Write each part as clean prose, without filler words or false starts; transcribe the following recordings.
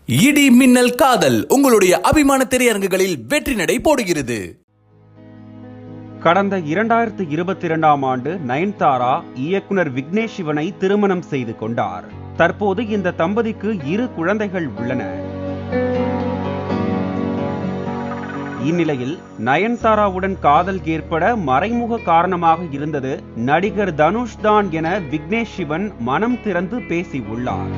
இடி மின்னல் காதல் உங்களுடைய அபிமான திரையரங்குகளில் வெற்றி நடை போடுகிறது. கடந்த 2022ஆம் ஆண்டு நயன்தாரா இயக்குனர் விக்னேஷ் சிவனை திருமணம் செய்து கொண்டார். தற்போது இந்த தம்பதிக்கு 2 குழந்தைகள் உள்ளன. இந்நிலையில் நயன்தாராவுடன் காதல் ஏற்பட மறைமுக காரணமாக இருந்தது நடிகர் தனுஷ் தான் என விக்னேஷ் சிவன் மனம் திறந்து பேசியுள்ளார்.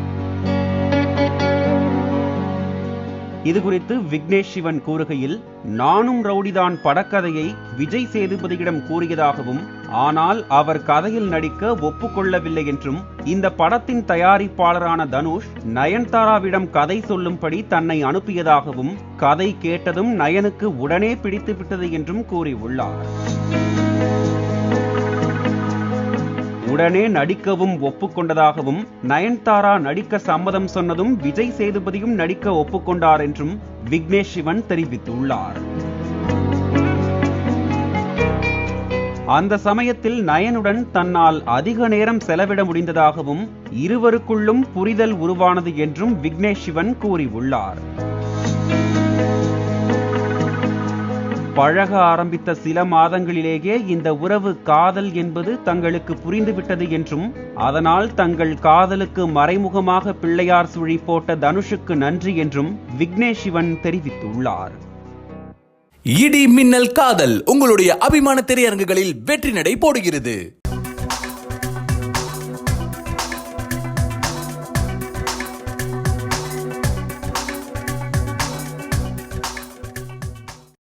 இதுகுறித்து விக்னேஷ் சிவன் கூறுகையில், நானும் ரவுடிதான் படக்கதையை விஜய் சேதுபதியிடம் கூறியதாகவும், ஆனால் அவர் கதையில் நடிக்க ஒப்புக்கொள்ளவில்லை என்றும், இந்த படத்தின் தயாரிப்பாளரான தனுஷ் நயன்தாராவிடம் கதை சொல்லும்படி தன்னை அனுப்பியதாகவும், கதை கேட்டதும் நயனுக்கு உடனே பிடித்துவிட்டது என்றும் கூறியுள்ளார். உடனே நடிக்கவும் ஒப்புக்கொண்டதாகவும், நயன்தாரா நடிக்க சம்மதம் சொன்னதும் விஜய் சேதுபதியும் நடிக்க ஒப்புக்கொண்டார் என்றும் விக்னேஷ் சிவன் தெரிவித்துள்ளார். அந்த சமயத்தில் நயனுடன் தன்னால் அதிக நேரம் செலவிட முடிந்ததாகவும், இருவருக்குள்ளும் புரிதல் உருவானது என்றும் விக்னேஷ் சிவன் கூறியுள்ளார். பழக ஆரம்பித்த சில மாதங்களிலேயே இந்த உறவு காதல் என்பது தங்களுக்கு புரிந்துவிட்டது என்றும், அதனால் தங்கள் காதலுக்கு மறைமுகமாக பிள்ளையார் சுழி போட்ட தனுஷுக்கு நன்றி என்றும் விக்னேஷ் சிவன் தெரிவித்துள்ளார். இடி மின்னல் காதல் உங்களுடைய அபிமான திரையரங்குகளில் வெற்றி நடை போடுகிறது.